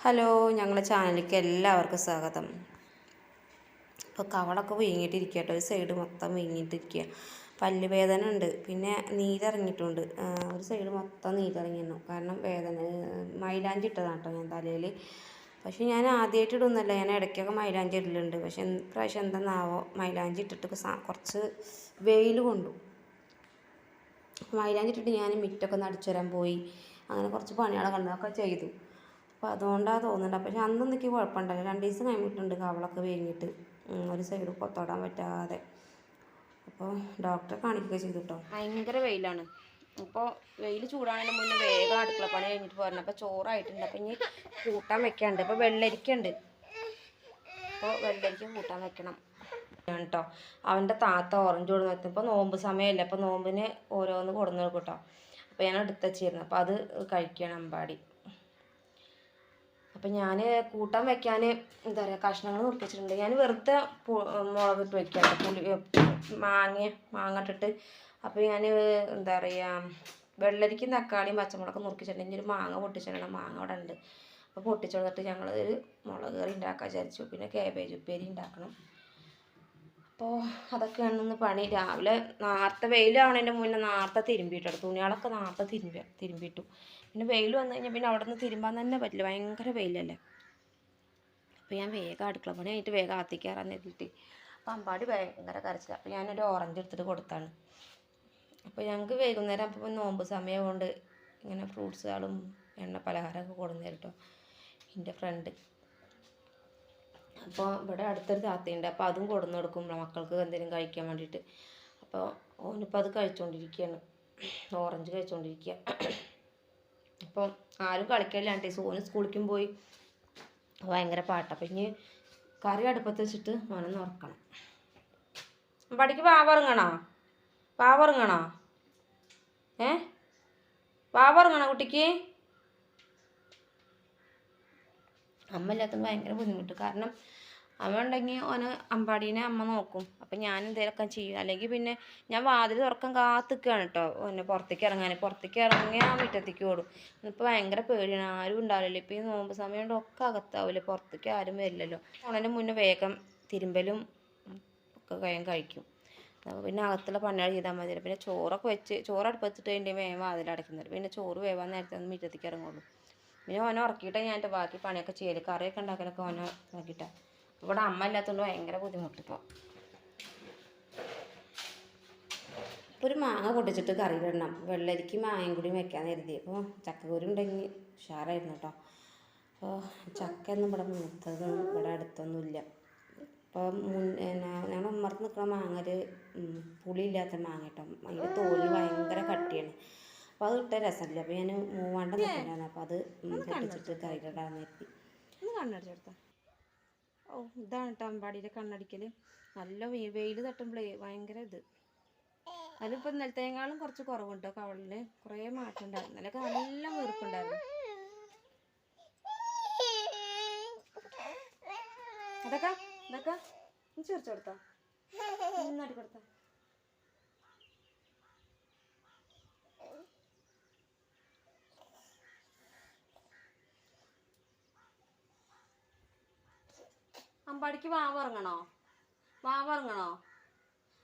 Hello, ഞങ്ങളുടെ ചാനലിലേക്ക് എല്ലാവർക്കും സ്വാഗതം. ഇപ്പോൾ കവളൊക്കെ വീങ്ങിയിട്ടിരിക്കുക കേട്ടോ, ഒരു സൈഡ് മൊത്തം വീങ്ങിയിട്ടിരിക്കുക. പല്ലുവേദന ഉണ്ട്, പിന്നെ നീരിറങ്ങിയിട്ടുണ്ട്. ഒരു സൈഡ് മൊത്തം നീരിറങ്ങിയിരുന്നു. കാരണം മൈലാഞ്ചി ഇട്ടതാണ് കേട്ടോ ഞാൻ തലയിൽ. പക്ഷെ ഞാൻ ആദ്യമായിട്ട് ഇടുന്നല്ല, ഞാൻ ഇടയ്ക്കൊക്കെ മൈലാഞ്ചി ഇടലുണ്ട്. പക്ഷെ പ്രാവശ്യം എന്താണെന്നാവോ മൈലാഞ്ചി ഇട്ടിട്ട് കുറച്ച് വെയിൽ കൊണ്ടു. മൈലാഞ്ചി ഇട്ടിട്ട് ഞാൻ മിറ്റൊക്കെ ഒന്ന് അടിച്ചു വരാൻ പോയി. അങ്ങനെ കുറച്ച് പണികളൊക്കെ കണ്ടതൊക്കെ ചെയ്തു. അപ്പോൾ അതുകൊണ്ടാണ് തോന്നുന്നുണ്ട്. പക്ഷെ അന്നൊന്നും എനിക്ക് കുഴപ്പമുണ്ടായില്ല. 2 ദിവസം കഴിഞ്ഞിട്ടുണ്ട് കവളൊക്കെ വീങ്ങിയിട്ട് ഒരു സൈഡ് തൊടാൻ പറ്റാതെ. അപ്പോൾ ഡോക്ടറെ കാണിക്കുകയൊക്കെ ചെയ്തു കേട്ടോ. ഭയങ്കര വെയിലാണ്. അപ്പോൾ വെയിൽ ചൂടാണതിന് മുന്നേ വേഗം അടുക്കള പണി കഴിഞ്ഞിട്ട് പോരണം. അപ്പോൾ ചോറായിട്ടുണ്ട്. അപ്പോൾ ഇനി കൂട്ടാൻ വെക്കാനുണ്ട്. അപ്പോൾ വെള്ളരിക്കുണ്ട്. അപ്പോൾ വെള്ളരിക്ക കൂട്ടാൻ വെക്കണം കേട്ടോ. അവൻ്റെ താത്ത ഓറഞ്ച് കൊടുന്ന് വെക്കും. ഇപ്പോൾ നോമ്പ് സമയമല്ല, അപ്പോൾ നോമ്പിന് ഓരോന്ന് കൊടുന്ന് വെക്കും കേട്ടോ. അപ്പോൾ ഞാൻ എടുത്ത് വെച്ചിരുന്നു. അപ്പോൾ അത് കഴിക്കണം അമ്പാടി. അപ്പം ഞാൻ കൂട്ടാൻ വെക്കാൻ എന്താ പറയുക, കഷ്ണങ്ങൾ നുറുക്കിച്ചിട്ടുണ്ട്. ഞാൻ വെറുതെ മുളകിട്ട് വെക്കാം, മാങ്ങ ഇട്ടിട്ട്. അപ്പോൾ ഞാൻ എന്താ പറയുക, വെള്ളരിക്കും തക്കാളിയും പച്ചമുളകൊക്കെ നുറുക്കിച്ചിട്ടുണ്ട്. ഇനി ഒരു മാങ്ങ പൊട്ടിച്ചിടണം. മാങ്ങ അവിടെ ഉണ്ട്. അപ്പോൾ പൊട്ടിച്ചെടുത്തിട്ട് ഞങ്ങൾ ഒരു മുളക് കറി ഉണ്ടാക്കാൻ വിചാരിച്ചു. പിന്നെ കാബേജ് ഉപ്പേരി ഉണ്ടാക്കണം. അപ്പോൾ അതൊക്കെയാണ് പണി. രാവിലെ നേരത്തെ വെയിലാവണതിൻ്റെ മുന്നേ നേരത്തെ തിരുമ്പിയിട്ടോ, തുണികളൊക്കെ നേരത്തെ തിരുമ്പിയിട്ടു. പിന്നെ വെയിൽ വന്നു കഴിഞ്ഞാൽ പിന്നെ അവിടെ നിന്ന് തിരുമ്പാൻ തന്നെ പറ്റില്ല, ഭയങ്കര വെയിലല്ലേ. അപ്പോൾ ഞാൻ വേഗം അടുക്കള പണി ആയിട്ട് വേഗം ആത്തിക്കാറാന്ന് എത്തിയിട്ട്. അപ്പോൾ അമ്പാടി ഭയങ്കര കരച്ചില്ല. അപ്പോൾ ഞാനൊരു ഓറഞ്ച് എടുത്തിട്ട് കൊടുത്താണ്. അപ്പോൾ ഞങ്ങൾക്ക് വൈകുന്നേരം അപ്പോൾ നോമ്പ് സമയം കൊണ്ട് ഇങ്ങനെ ഫ്രൂട്ട്സുകളും എണ്ണ പലഹാരമൊക്കെ കൊടുന്നു കേട്ടോ എൻ്റെ ഫ്രണ്ട്. അപ്പോൾ ഇവിടെ അടുത്തൊരു താത്തയുണ്ട്. അപ്പോൾ അതും കൊടുന്നു കൊടുക്കും മക്കൾക്ക് എന്തെങ്കിലും കഴിക്കാൻ വേണ്ടിയിട്ട്. അപ്പോൾ ഓനിപ്പോൾ അത് കഴിച്ചുകൊണ്ടിരിക്കുകയാണ്, ഓറഞ്ച് കഴിച്ചുകൊണ്ടിരിക്കുക. അപ്പോൾ ആരും കളിക്കലാണ്ട്. സോന് സ്കൂളിലേക്കും പോയി, ഭയങ്കര പാട്ടാണ്. അപ്പം ഇനി കറി അടുപ്പത്ത് വെച്ചിട്ട് ഓനൊന്ന് ഉറക്കണം. പടിക്ക് വാവറങ്ങണോ വാവറങ്ങണോ കുട്ടിക്ക്? അമ്മ ഇല്ലാത്തത് ഭയങ്കര ബുദ്ധിമുട്ട്. കാരണം അമ്മ ഉണ്ടെങ്കിൽ ഓന് അമ്പാടീനെ അമ്മ നോക്കും. അപ്പം ഞാൻ എന്തെങ്കിലുമൊക്കെ ചെയ്യും. അല്ലെങ്കിൽ പിന്നെ ഞാൻ വാതിൽ തുറക്കാൻ കാത്തിക്കുകയാണ് കേട്ടോ ഓനെ പുറത്തേക്ക് ഇറങ്ങിയാൽ മുറ്റത്തേക്ക് ഓടും. ഇപ്പോൾ ഭയങ്കര പേടിയാണ്, ആരും ഉണ്ടാവില്ലല്ലോ. ഇപ്പോൾ ഈ നോമ്പ് സമയം കൊണ്ട് ഒക്കെ അകത്താവില്ലേ, പുറത്തേക്ക് ആരും വരില്ലല്ലോ. ഓണൻ്റെ മുന്നേ വേഗം തിരുമ്പലും ഒക്കെ വേഗം കഴിക്കും. പിന്നെ അകത്തുള്ള പണികൾ ചെയ്താൽ മതിയല്ലോ. പിന്നെ ചോറ് അടുപ്പത്തിട്ട് കഴിഞ്ഞാൽ വേഗം വാതിലടയ്ക്കുന്നത്. പിന്നെ ചോറ് വേവാൻ നേരത്തെ ഒന്ന് മുറ്റത്തേക്ക് ഇറങ്ങുള്ളൂ. പിന്നെ ഓനെ ഉറക്കിയിട്ടേ ഞാൻ എൻ്റെ ബാക്കി പണിയൊക്കെ ചെയ്യല്. കറിയൊക്കെ ഉണ്ടാക്കലൊക്കെ ഓനെ ഇതാക്കിയിട്ടാണ്. ഇവിടെ അമ്മ ഇല്ലാത്തതുകൊണ്ട് ഭയങ്കര ബുദ്ധിമുട്ടിപ്പോൾ. ഒരു മാങ്ങ പൊട്ടിച്ചിട്ട് കറിയിലിടണം. വെള്ളരിക്ക് മാങ്ങയും കൂടി വെക്കാൻ കരുതി. അപ്പോൾ ചക്കക്കുരു ഉണ്ടെങ്കിൽ ഉഷാറായിരുന്നു കേട്ടോ. അപ്പോൾ ചക്കയൊന്നും ഇവിടെ മൂത്തതൊന്നും ഇവിടെ അടുത്തൊന്നുമില്ല. അപ്പോൾ ഞങ്ങൾ ഉമ്മർത്ത് നിൽക്കുന്ന മാങ്ങ ഒരു പുളിയില്ലാത്ത മാങ്ങ കേട്ടോ. അതിൻ്റെ തോലിന് ഭയങ്കര കട്ടിയാണ്. അപ്പോൾ അത് ഇട്ട രസമില്ല. അപ്പോൾ ഞാൻ മൂവാണ്ട നിൽക്കണ്ടായിരുന്നു. അപ്പോൾ അത് പൊട്ടിച്ചിട്ട് കറിയിലിടാന്ന് കരുതി. കണ്ണടിച്ചെടുത്ത ഇതാണ് കേട്ടോ അമ്പാടിയുടെ കണ്ണടിക്കൽ. നല്ല വെയിൽ തട്ടുമ്പോഴേ ഭയങ്കര ഇത്. അതിലിപ്പോൾ ഇന്നലത്തേക്കാളും കുറച്ച് കുറവുണ്ട് കവളിന്. കുറേ മാറ്റം ഉണ്ടായിരുന്നു. അതിലൊക്കെ നല്ല വീർപ്പുണ്ടായിരുന്നു. ഇതൊക്കെ ചിരിച്ചു കൊടുത്താ നടി കൊടുത്ത. അമ്പാടിക്ക് വാവറങ്ങണോ?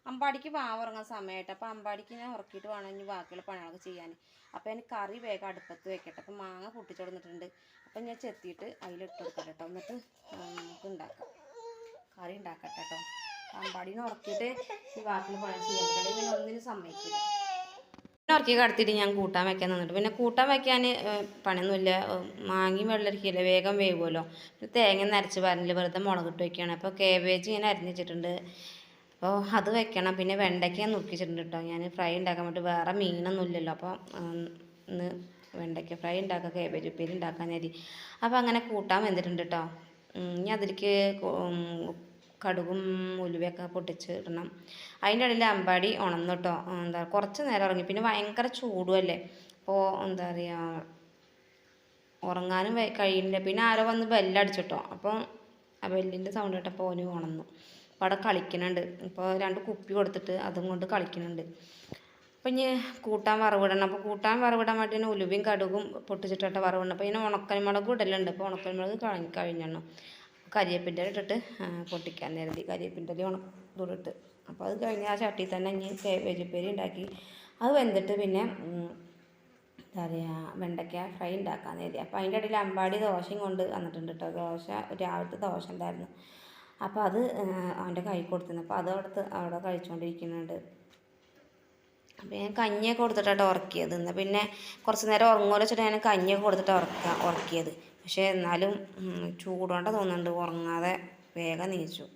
അമ്പാടിക്ക് വാവറങ്ങാൻ സമയമായിട്ട്. അപ്പോൾ അമ്പാടിക്ക് ഞാൻ ഉറക്കിയിട്ട് വേണം ഇനി ബാക്കിയുള്ള പണികളൊക്കെ ചെയ്യാൻ. അപ്പോൾ എനിക്ക് കറി വേഗം അടുപ്പത്ത് വെക്കട്ടെ. അപ്പോൾ മാങ്ങ പൊട്ടിച്ചെടുത്തിട്ടുണ്ട്. അപ്പം ഞാൻ ചെത്തിയിട്ട് അതിലിട്ട് കൊടുക്കട്ടെ കേട്ടോ. എന്നിട്ട് നമുക്ക് കറി ഉണ്ടാക്കട്ടെ കേട്ടോ. അമ്പാടിനെ ഉറക്കിയിട്ട് ഈ ബാക്കിയുള്ള പണി ചെയ്യാൻ പറ്റില്ല. പിന്നെ ഒന്നിനും സമ്മതിക്കില്ല. ഉറക്കി കടത്തിയിട്ട് ഞാൻ കൂട്ടാൻ വെക്കാൻ നിന്നിട്ട്. പിന്നെ കൂട്ടാൻ വെക്കാൻ പണിയൊന്നുമില്ല. മാങ്ങയും വെള്ളരിക്കയില്ല, വേഗം വേവുമല്ലോ. തേങ്ങ നരച്ച് പറഞ്ഞില്ല, വെറുതെ മുളകിട്ട് വെക്കുകയാണ്. അപ്പോൾ കാബേജ് ഞാൻ അരിഞ്ഞിട്ടുണ്ട്. അപ്പോൾ അത് വെക്കണം. പിന്നെ വെണ്ടയ്ക്ക ഞാൻ നുറുക്കിച്ചിട്ടുണ്ട് കേട്ടോ. ഞാൻ ഫ്രൈ ഉണ്ടാക്കാൻ വേണ്ടി വേറെ മീനൊന്നും ഇല്ലല്ലോ. അപ്പോൾ ഇന്ന് വെണ്ടയ്ക്ക ഫ്രൈ ഉണ്ടാക്കുക, കാബേജ് ഉപ്പേരി ഉണ്ടാക്കാൻ മതി. അപ്പോൾ അങ്ങനെ കൂട്ടാൻ വെന്തിട്ടുണ്ട് കേട്ടോ. ഇനി അതിലേക്ക് കടുകും ഉലുവയൊക്കെ പൊട്ടിച്ചിടണം. അതിൻ്റെ ഇടയിൽ അമ്പാടി ഉണന്നു കേട്ടോ. എന്താ കുറച്ച് നേരം ഉറങ്ങി. പിന്നെ ഭയങ്കര ചൂടുമല്ലേ, അപ്പോൾ എന്താ പറയുക, ഉറങ്ങാനും കഴിയില്ല. പിന്നെ ആരോ വന്ന് ബെല്ലടിച്ചിട്ടോ. അപ്പോൾ ആ ബെല്ലിൻ്റെ സൗണ്ട് കേട്ടപ്പോൾ ഓന് ഉണന്നു. അപ്പോൾ അവിടെ കളിക്കുന്നുണ്ട്. ഇപ്പോൾ 2 കുപ്പി കൊടുത്തിട്ട് അതും കൊണ്ട് കളിക്കുന്നുണ്ട്. അപ്പം ഇനി കൂട്ടാൻ വറവിടണം. അപ്പോൾ കൂട്ടാൻ വറവിടാൻ വേണ്ടി തന്നെ ഉലുവയും കടുകും പൊട്ടിച്ചിട്ടിട്ട് വറവിടണം. അപ്പോൾ ഇതിന് ഉണക്കൽമുളക് ഇടലുണ്ട്. അപ്പോൾ ഉണക്കൽമുളക് കഴിഞ്ഞെണ്ണം കരിയേപ്പിൻ്റെ ഇട്ടിട്ട് പൊട്ടിക്കാൻ കരുതി. കരിയേപ്പിൻ്റെ ഉണക്കിട്ട് അപ്പോൾ അത് കഴിഞ്ഞ് ആ ചട്ടിയിൽ തന്നെ ഇനി വെജിപ്പേരി ഉണ്ടാക്കി അത് വെന്തിട്ട് പിന്നെ എന്താ പറയുക വെണ്ടയ്ക്ക ഫ്രൈ ഉണ്ടാക്കാൻ കരുതി. അപ്പോൾ അതിൻ്റെ ഇടയിൽ അമ്പാടി ദോശയും കൊണ്ട് വന്നിട്ടുണ്ട് കേട്ടോ. ദോശ രാവിലത്തെ ദോശ ഉണ്ടായിരുന്നു. അപ്പോൾ അത് അവൻ്റെ കൈ കൊടുത്തിരുന്നു. അപ്പോൾ അത് അവിടെ കഴിച്ചുകൊണ്ടിരിക്കുന്നുണ്ട്. അപ്പോൾ ഞാൻ കഞ്ഞിയൊക്കെ കൊടുത്തിട്ടാണ് ഉറക്കിയത്. എന്നാൽ പിന്നെ കുറച്ച് നേരം ഉറങ്ങുമല്ലോ വെച്ചിട്ട് ഞാൻ കഞ്ഞിയൊക്കെ കൊടുത്തിട്ട് ഉറക്കിയത്. പക്ഷേ എന്നാലും ചൂടുകൊണ്ട് തോന്നുന്നുണ്ട് ഉറങ്ങാതെ വേഗം നീച്ചു.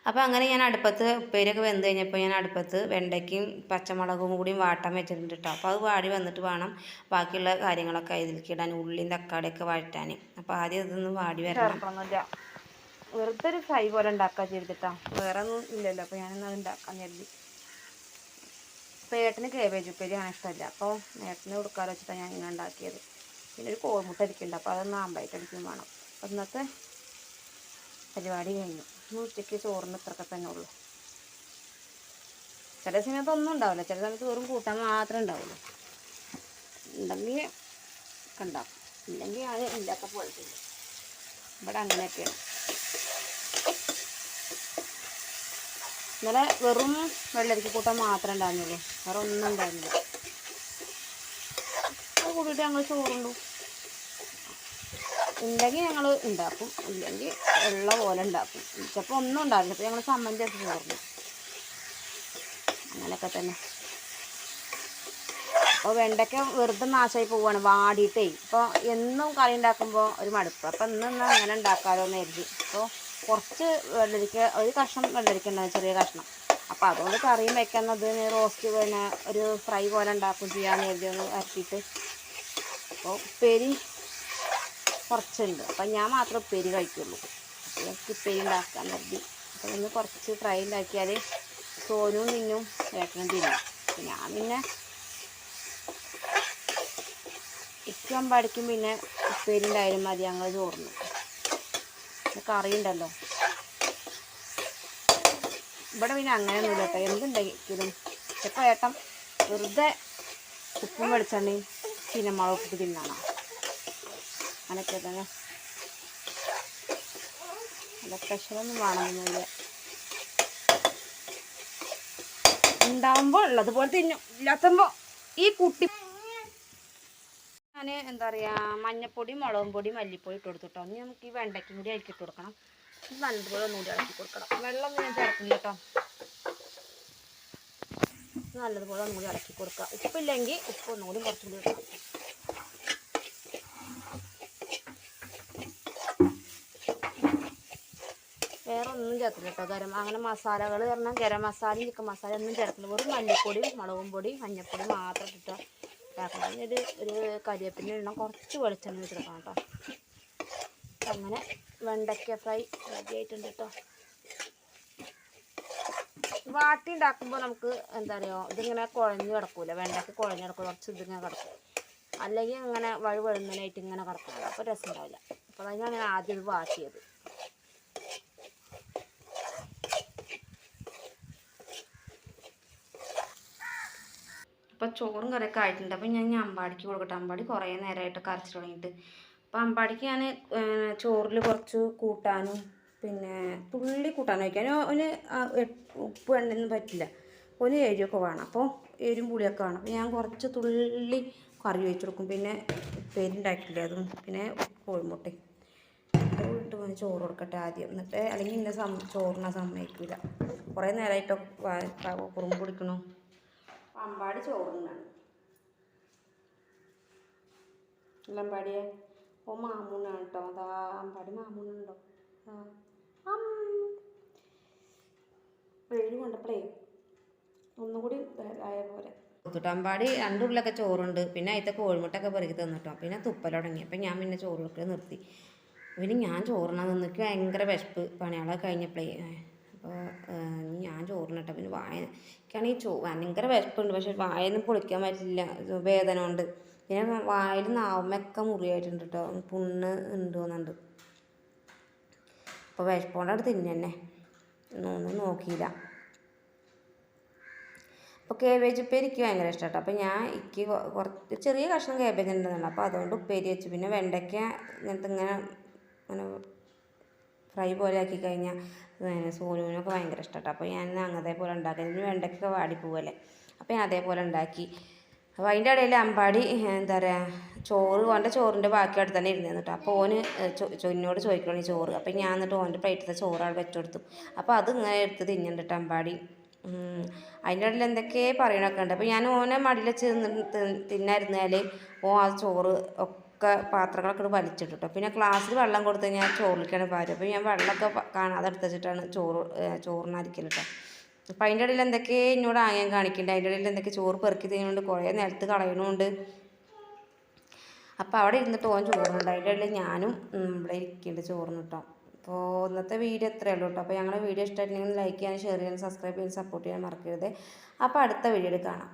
അപ്പോൾ അങ്ങനെ ഞാൻ അടുപ്പത്ത് ഉപ്പേരിയൊക്കെ വെന്ത് കഴിഞ്ഞപ്പോൾ ഞാൻ അടുപ്പത്ത് വെണ്ടയ്ക്കും പച്ചമുളകും കൂടിയും വാട്ടാൻ വെച്ചിട്ടുണ്ട് കേട്ടോ. അപ്പോൾ അത് വാടി വന്നിട്ട് വേണം ബാക്കിയുള്ള കാര്യങ്ങളൊക്കെ ഇതിലേക്ക് ഇടാൻ, ഉള്ളിയും തക്കാളിയൊക്കെ വഴറ്റാൻ. അപ്പോൾ ആദ്യം ഇതൊന്ന് വാടി വരണം. വെറുതെ ഒരു ഫ്രൈ പോലെ ഉണ്ടാക്കാൻ ചെയ്തിട്ടാ, വേറെ ഒന്നും ഇല്ലല്ലോ. അപ്പോൾ ഞാനൊന്നും അത് ഉണ്ടാക്കാൻ കരുതി. അപ്പോൾ ഏട്ടന് കേബേജ് ഉപ്പേരി അങ്ങനെ ഇഷ്ടമല്ല. അപ്പോൾ ഏട്ടന് കൊടുക്കാറ് വെച്ചിട്ടാണ് ഞാൻ ഇങ്ങനെ ഉണ്ടാക്കിയത്. പിന്നെ ഒരു കോഴിമുട്ട അടിക്കുന്നുണ്ട്. അപ്പോൾ അതൊന്ന് ആമ്പായിട്ട് അടിക്കും വേണം. അപ്പോൾ ഇന്നത്തെ പരിപാടി കഴിഞ്ഞു. ഉച്ചയ്ക്ക് ചോറിന് ഇത്രയൊക്കെ തന്നെ ഉള്ളൂ. ചില സമയത്ത് ഒന്നും ഉണ്ടാവില്ല, ചില സമയത്ത് വെറും കൂട്ടാൻ മാത്രമേ ഉണ്ടാവുള്ളൂ. ഉണ്ടെങ്കിൽ ഒക്കെ ഉണ്ടാക്കും, ഇല്ലെങ്കിൽ അത് ഇല്ലാത്ത പോലത്തില്ല. ഇവിടെ അങ്ങനെയൊക്കെയാണ്. ഇന്നലെ വെറും വെള്ളരിക്ക കൂട്ടാൻ മാത്രമേ ഉണ്ടായിരുന്നുള്ളൂ, വേറെ ഒന്നും ഉണ്ടായിരുന്നില്ല. അത് കൂട്ടിയിട്ട് ഞങ്ങൾ ചോറുണ്ടു. ഉണ്ടെങ്കിൽ ഞങ്ങൾ ഉണ്ടാക്കും, ഇല്ലെങ്കിൽ ഉള്ള പോലെ ഉണ്ടാക്കും. ചിലപ്പോൾ ഒന്നും ഉണ്ടാവില്ല. അപ്പോൾ ഞങ്ങൾ ചമ്മന്തി ഒക്കെ ചോറുന്നു. അങ്ങനെയൊക്കെ തന്നെ. അപ്പോൾ വെണ്ടയ്ക്ക വെറുതെ നാശമായി പോവുകയാണ് വാടിയിട്ടേ. ഇപ്പോൾ എന്നും കറി ഉണ്ടാക്കുമ്പോൾ ഒരു മടുപ്പ്. അപ്പോൾ ഇന്ന് അങ്ങനെ ഉണ്ടാക്കാമല്ലോ എന്ന് കരുതി. അപ്പോൾ കുറച്ച് വെള്ളരിക്ക, ഒരു കഷ്ണം വെള്ളരിക്ക ഉണ്ടാകും, ചെറിയ കഷ്ണം. അപ്പോൾ അതുകൊണ്ട് കറിയും വെക്കുന്നത് റോസ്റ്റ് പിന്നെ ഒരു ഫ്രൈ പോലെ ഉണ്ടാക്കും ചെയ്യാമെന്ന് കരുതി ഒന്ന് വരട്ടിയിട്ട്. അപ്പോൾ ഉപ്പേരി കുറച്ചുണ്ട്. അപ്പം ഞാൻ മാത്രം ഉപ്പേരി കഴിക്കുള്ളൂ. അപ്പോൾ എനിക്ക് ഉപ്പേരി ഉണ്ടാക്കാൻ കരുതി. അപ്പോൾ ഒന്ന് കുറച്ച് ഫ്രൈ ഉണ്ടാക്കിയാൽ സോനും നിന്നും ഏട്ടനും തിന്നും. അപ്പം ഞാൻ പിന്നെ ഇപ്പം പഠിക്കും. പിന്നെ ഉപ്പേരി ഉണ്ടായാലും മതി, ഞങ്ങൾ ചോറിന്. കറി ഉണ്ടല്ലോ. ഇവിടെ പിന്നെ അങ്ങനെയൊന്നുമില്ല കേട്ടോ. എന്തുണ്ടെങ്കിലും ചിലപ്പോൾ ഏട്ടൻ വെറുതെ ഉപ്പും വെളിച്ചെണ്ണയും ചീനമുളകും ഇട്ടിട്ട് തിന്നണം. അങ്ങനെയൊക്കെ തന്നെ. നല്ല സ്പെഷ്യലൊന്നും വേണമെന്നില്ല. ഉണ്ടാകുമ്പോൾ ഉള്ളതുപോലെ തിന്നും, ഇല്ലാത്തുമ്പോൾ ഈ കുട്ടി. ഞാൻ എന്താ പറയുക, മഞ്ഞപ്പൊടി, മുളകും പൊടി, മല്ലിപ്പൊടി ഇട്ട് കൊടുത്തിട്ടോ. ഇനി നമുക്ക് ഈ വെണ്ടയ്ക്കും കൂടി അരിക്കിട്ട് കൊടുക്കണം. നല്ലതുപോലെ ഒന്നുകൂടി ഇളക്കി കൊടുക്കണം. വെള്ളം ഞാൻ ചേർക്കില്ല കേട്ടോ. നല്ലതുപോലെ ഒന്നുകൂടി ഇളക്കി കൊടുക്കുക. ഉപ്പില്ലെങ്കിൽ ഉപ്പ് ഒന്നുകൂടി കുറച്ചുകൂടി ഇടണം. വേറെ ഒന്നും ചേർക്കില്ല കേട്ടോ. അങ്ങനെ മസാലകൾ പറഞ്ഞാൽ ഗരം മസാലയും ചിക്കൻ മസാല ഒന്നും ചേർക്കില്ല. വെറും മല്ലിപ്പൊടിയും മുളകും പൊടി മഞ്ഞൾപ്പൊടി മാത്രം ഇട്ടിട്ട് ഇതാക്കണം. ഒരു കരിവേപ്പിൻ്റെ എണ്ണം കുറച്ച് വെളിച്ചെണ്ണ വെച്ചെടുക്കണം കേട്ടോ. അങ്ങനെ വെണ്ടയ്ക്ക ഫ്രൈ റെഡി ആയിട്ടുണ്ട് കേട്ടോ. വാട്ടി ഉണ്ടാക്കുമ്പോൾ നമുക്ക് എന്താ പറയുക, ഇതിങ്ങനെ കുഴഞ്ഞ് കിടക്കൂല. വെണ്ടയ്ക്ക് കുഴഞ്ഞ് കിടക്കും, കുറച്ച് ഇതിങ്ങനെ കിടക്കും. അല്ലെങ്കിൽ ഇങ്ങനെ വഴുവഴുന്നനായിട്ട് ഇങ്ങനെ കിടക്കണം. അപ്പോൾ രസം ഉണ്ടാവില്ല. അപ്പോൾ അതിനാണ് ഞാൻ ആദ്യം ഇത് വാട്ടിയത്. അപ്പോൾ ചോറും കറിയൊക്കെ ആയിട്ടുണ്ട്. അപ്പോൾ ഞാൻ അമ്പാടിക്ക് കൊടുക്കട്ടെ. അമ്പാടി കുറേ നേരമായിട്ട് കരച്ചിട്ട് തുടങ്ങിയിട്ട്. അപ്പോൾ അമ്പാടിക്ക് ഞാൻ ചോറിൽ കുറച്ച് കൂട്ടാനും പിന്നെ തുള്ളി കൂട്ടാനും വയ്ക്കാൻ. അവന് ഉപ്പ് എണ്ണയൊന്നും പറ്റില്ല, ഒരു എരിവൊക്കെ വേണം. അപ്പോൾ എരിവും പുളിയൊക്കെ വേണം. അപ്പോൾ ഞാൻ കുറച്ച് തുള്ളി കറി വെച്ച് കൊടുക്കും. പിന്നെ ഉപ്പേരി ഉണ്ടാക്കില്ല, അതും പിന്നെ കോഴിമുട്ടയും ഇട്ട് പോയി ചോറ് കൊടുക്കട്ടെ ആദ്യം. എന്നിട്ട് അല്ലെങ്കിൽ ഇന്ന ചോറിനെ സമ്മതിക്കില്ല. കുറേ നേരമായിട്ടൊക്കെ കുറുമ്പ് പിടിക്കണു. അമ്പാടി ചോറുണ്ടാണ്. അല്ല അമ്പാടിയെ, ഓ മാമൂനാണ് കേട്ടോ. അതാ അമ്പാടി മാമൂനുണ്ടോ? പേര് കൊണ്ടപ്പോഴേ ഒന്നുകൂടി ആയ പോലെ കൊടുത്തിട്ടോ. അമ്പാടി രണ്ടുള്ളിലൊക്കെ ചോറുണ്ട്. പിന്നെ അതിലത്തെ കോഴിമുട്ടൊക്കെ പെറുക്കി തന്നിട്ടോ. പിന്നെ തുപ്പൽ തുടങ്ങി. അപ്പം ഞാൻ പിന്നെ ചോറ് വെക്കൽ നിർത്തി. പിന്നെ ഞാൻ ചോറിനാൻ നിന്നൊക്കെ ഭയങ്കര വിശപ്പ് പണികളൊക്കെ കഴിഞ്ഞപ്പോഴേ. അപ്പോൾ ഞാൻ ചോറിനിട്ടോ. പിന്നെ എനിക്കാണെങ്കിൽ ഭയങ്കര വിശപ്പുണ്ട്. പക്ഷെ വായൊന്നും പൊളിക്കാൻ പറ്റില്ല, വേദന കൊണ്ട്. പിന്നെ വായിൽ നാവുമൊക്കെ മുറിയായിട്ടുണ്ട് കേട്ടോ, പുണ്ണ് ഉണ്ട് തോന്നുന്നുണ്ട്. അപ്പോൾ വിശപ്പോണ്ട് അവിടെ തിന്നെ ഒന്നും നോക്കിയില്ല. അപ്പോൾ കേബേജ് ഉപ്പേരി എനിക്ക് ഭയങ്കര ഇഷ്ടമാണ്. അപ്പോൾ ഞാൻ എനിക്ക് കുറച്ച് ചെറിയ കഷ്ണം കേബേജ് ഉണ്ടെന്നുള്ളൂ. അപ്പോൾ അതുകൊണ്ട് ഉപ്പേരി വെച്ചു. പിന്നെ വെണ്ടയ്ക്ക ഇങ്ങനെ ഫ്രൈ പോലെ ആക്കി കഴിഞ്ഞാൽ സോനുവിനൊക്കെ ഭയങ്കര ഇഷ്ടമാണ്. അപ്പോൾ ഞാൻ അതേപോലെ ഉണ്ടാക്കി. ഇതിന് വെണ്ടയ്ക്കൊക്കെ വാടിപ്പോവല്ലേ, അപ്പോൾ ഞാൻ അതേപോലെ ഉണ്ടാക്കി. അപ്പോൾ അതിൻ്റെ ഇടയിൽ അമ്പാടി എന്താ പറയുക ഓൻ്റെ ചോറിൻ്റെ ബാക്കി അവിടെ തന്നെ ഇരുന്നു കേട്ടോ. അപ്പോൾ ഓന് എന്നോട് ചോദിക്കണം ഈ ചോറ്. അപ്പോൾ ഞാൻ എന്നിട്ട് ഓൻ്റെ പ്ലേറ്റിലത്തെ ചോറ് അവിടെ വെച്ചെടുത്തു. അപ്പോൾ അത് ഇങ്ങനെ എടുത്ത് തിന്നുന്നുണ്ട് അമ്പാടി. അതിൻ്റെ ഇടയിൽ എന്തൊക്കെ പറയണൊക്കെ ഉണ്ട്. അപ്പോൾ ഞാൻ ഓനെ മടിയിൽ വെച്ച് തിന്നായിരുന്നാൽ ആ ചോറ് ഒക്കെ പാത്രങ്ങളൊക്കെ വലിച്ചിട്ടു കേട്ടോ. പിന്നെ ഗ്ലാസ്സിൽ വെള്ളം കൊടുത്ത് ഞാൻ ചോറിലേക്കാണ് പാരും. അപ്പോൾ ഞാൻ വെള്ളമൊക്കെ കാണാതെ എടുത്ത് വെച്ചിട്ടാണ് ചോറിനരിക്കൽ കേട്ടോ. അപ്പം അതിൻ്റെ ഇടയിൽ എന്തൊക്കെ എന്നോട് ആയം കാണിക്കുന്നുണ്ട്. അതിൻ്റെ ഇടയിൽ എന്തൊക്കെ ചോറ് പെറുക്കി തരുന്നുണ്ട്, കുറേ നിലത്ത് കളയണമുണ്ട്. അപ്പോൾ അവിടെ ഇരുന്നിട്ട് ഓൻ ചോറുണ്ട്. അതിൻ്റെ ഇടയിൽ ഞാനും ഇവിടെ ഇരിക്കുന്നുണ്ട് ചോറിന് കേട്ടോ. അപ്പോൾ ഇന്നത്തെ വീഡിയോ ഇത്രയേ ഉള്ളൂ കേട്ടോ. അപ്പോൾ ഞങ്ങളുടെ വീഡിയോ ഇഷ്ടമായിട്ടുണ്ടെങ്കിൽ ലൈക്ക് ചെയ്യാനും ഷെയർ ചെയ്യാനും സബ്സ്ക്രൈബ് ചെയ്യാനും സപ്പോർട്ട് ചെയ്യാൻ മറക്കരുത്. അപ്പോൾ അടുത്ത വീഡിയോയിൽ കാണാം.